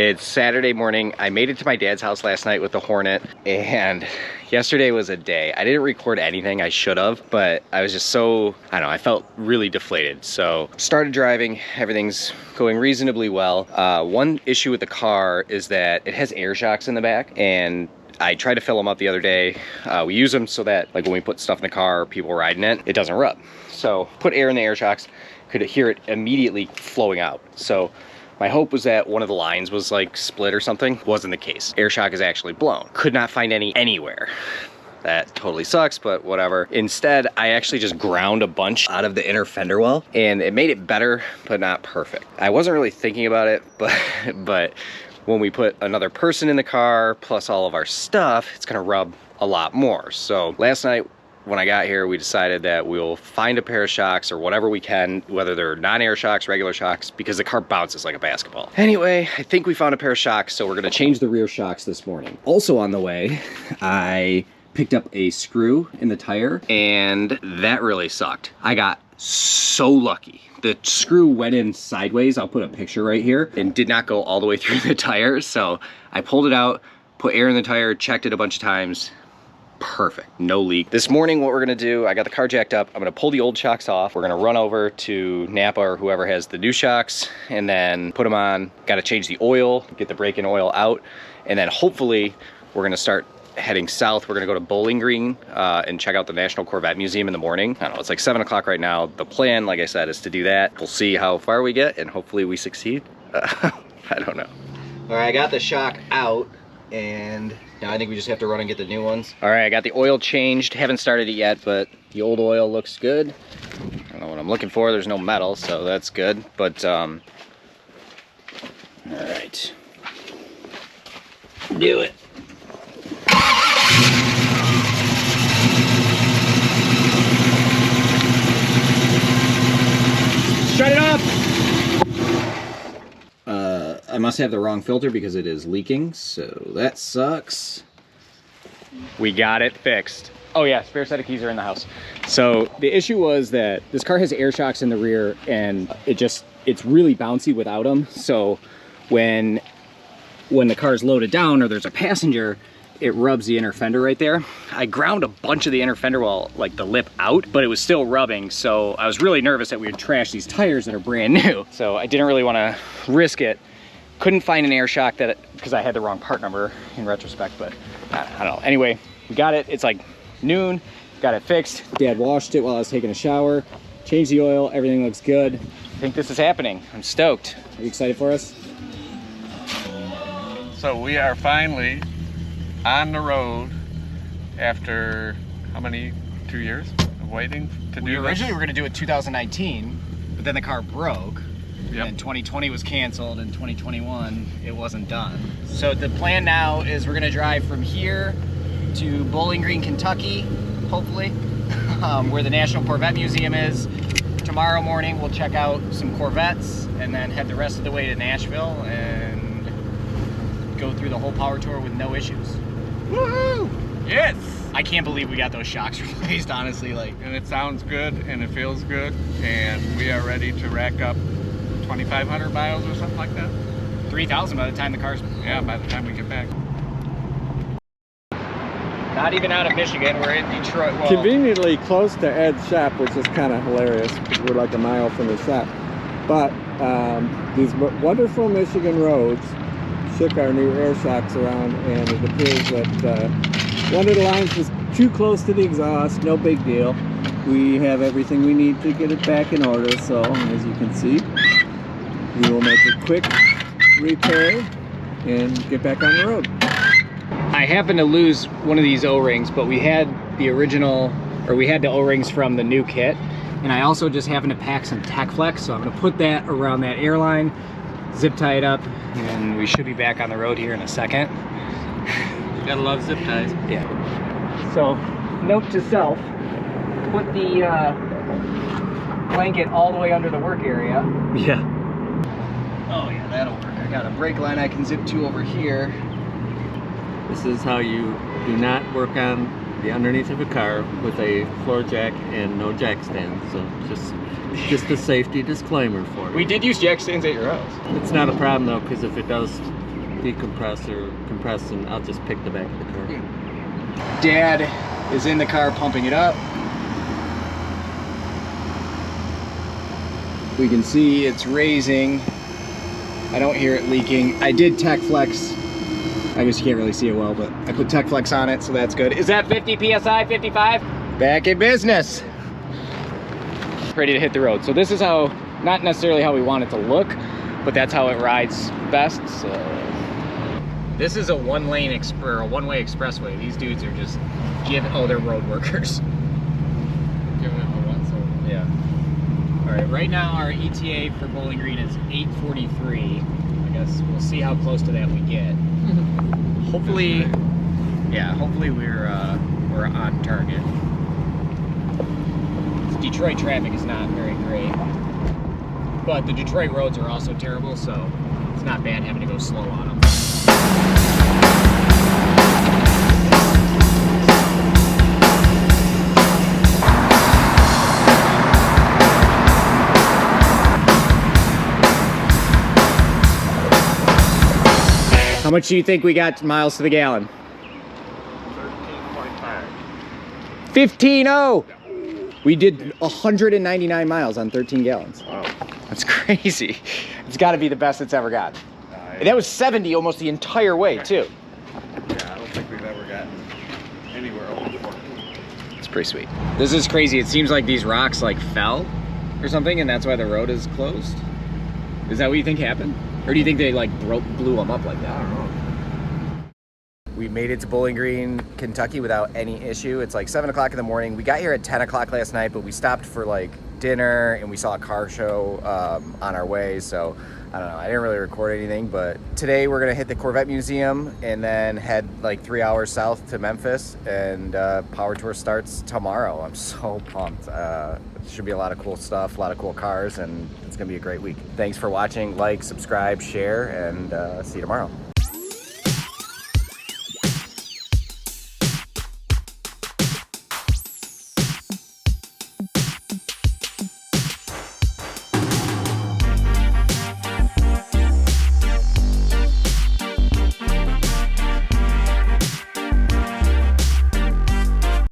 It's Saturday morning. I made it to my dad's house last night with the Hornet, and yesterday was a day. I didn't record anything, I should have, but I was just so, I don't know, I felt really deflated. So started driving, everything's going reasonably well. One issue with the car is that it has air shocks in the back, and I tried to fill them up the other day. We use them so that like when we put stuff in the car, people riding it, it doesn't rub. So put air in the air shocks, could hear it immediately flowing out. So my hope was that one of the lines was like split or something. Wasn't the case. Air shock is actually blown. Could not find any anywhere. That totally sucks, but whatever. Instead, I actually just ground a bunch out of the inner fender well, and it made it better, but not perfect. I wasn't really thinking about it, but when we put another person in the car, plus all of our stuff, it's gonna rub a lot more. So last night, when I got here, we decided that we'll find a pair of shocks or whatever we can, whether they're non-air shocks, regular shocks, because the car bounces like a basketball. Anyway, I think we found a pair of shocks, so we're gonna change the rear shocks this morning. Also on the way, I picked up a screw in the tire, and that really sucked. I got so lucky. The screw went in sideways, I'll put a picture right here, and did not go all the way through the tire, so I pulled it out, put air in the tire, checked it a bunch of times. Perfect, no leak. This morning, what we're gonna do, I got the car jacked up, I'm gonna pull the old shocks off, we're gonna run over to Napa or whoever has the new shocks, and then put them on. Gotta change the oil, get the brake-in oil out, and then hopefully we're gonna start heading south. We're gonna go to Bowling Green and check out the National Corvette Museum in the morning. I don't know, it's like 7 o'clock right now. The plan, like I said, is to do that. We'll see how far we get, and hopefully we succeed. I don't know. All right, I got the shock out, and now I think we just have to run and get the new ones. All right, I got the oil changed. Haven't started it yet, but the old oil looks good. I don't know what I'm looking for. There's no metal, so that's good. But, all right. Do it. Shut it off! I must have the wrong filter because it is leaking, so that sucks. We got it fixed. Oh yeah, spare set of keys are in the house. So the issue was that this car has air shocks in the rear, and it's really bouncy without them. So when the car's loaded down or there's a passenger, it rubs the inner fender right there. I ground a bunch of the inner fender well, like the lip out, but it was still rubbing. So I was really nervous that we would trash these tires that are brand new. So I didn't really want to risk it. Couldn't find an air shock because I had the wrong part number in retrospect, but I don't know. Anyway, we got it. It's like noon, got it fixed. Dad washed it while I was taking a shower, changed the oil, everything looks good. I think this is happening. I'm stoked. Are you excited for us? So we are finally on the road after how many, 2 years of waiting to do this? Originally we were gonna do it 2019, but then the car broke. Yep. And 2020 was canceled, and 2021 it wasn't done. So the plan now is we're gonna drive from here to Bowling Green, Kentucky, hopefully, where the National Corvette Museum is. Tomorrow morning we'll check out some Corvettes, and then head the rest of the way to Nashville and go through the whole power tour with no issues. Woohoo! Yes! I can't believe we got those shocks replaced, honestly. And it sounds good, and it feels good, and we are ready to rack up 2,500 miles or something like that. 3,000 by the time the car's... Yeah, by the time we get back. Not even out of Michigan, we're in Detroit. Well, conveniently close to Ed's shop, which is kind of hilarious because we're like a mile from the shop. But these wonderful Michigan roads shook our new air shocks around, and it appears that one of the lines was too close to the exhaust. No big deal. We have everything we need to get it back in order, so as you can see, we will make a quick repair and get back on the road. I happened to lose one of these O-rings, but we had the original, or we had the O-rings from the new kit, and I also just happened to pack some Tech Flex, so I'm going to put that around that airline, zip tie it up, and we should be back on the road here in a second. You gotta love zip ties. Yeah. So, note to self, put the blanket all the way under the work area. Yeah. Oh yeah, that'll work. I got a brake line I can zip to over here. This is how you do not work on the underneath of a car with a floor jack and no jack stand. So just a safety disclaimer for you. We did use jack stands at your house. It's not a problem though, because if it does decompress or compress, and I'll just pick the back of the car. Dad is in the car pumping it up. We can see it's raising. I don't hear it leaking. I did Tech Flex. I guess you can't really see it well, but I put Tech Flex on it, so that's good. Is that 50 PSI, 55? Back in business. Ready to hit the road. So this is how, not necessarily how we want it to look, but that's how it rides best. So this is a one-way expressway. These dudes are just they're road workers. Giving it a once over. Yeah. All right, right now our ETA for Bowling Green is 8:43. I guess we'll see how close to that we get. Hopefully, yeah, hopefully we're on target. Detroit traffic is not very great, but the Detroit roads are also terrible, so it's not bad having to go slow on them. How much do you think we got miles to the gallon? 13.5. 15.0! We did 199 miles on 13 gallons. Wow. That's crazy. It's got to be the best it's ever got. And that was 70 almost the entire way, too. Yeah, I don't think we've ever gotten anywhere over 14. It's pretty sweet. This is crazy. It seems like these rocks like fell or something, and that's why the road is closed. Is that what you think happened? Or do you think they like blew them up like that? I don't know. We made it to Bowling Green, Kentucky without any issue. It's like 7 o'clock in the morning. We got here at 10 o'clock last night, but we stopped for like dinner and we saw a car show on our way. So I don't know, I didn't really record anything, but today we're gonna hit the Corvette Museum and then head like 3 hours south to Memphis, and Power Tour starts tomorrow. I'm so pumped. It should be a lot of cool stuff, a lot of cool cars, and it's gonna be a great week. Thanks for watching. Like, subscribe, share, and see you tomorrow.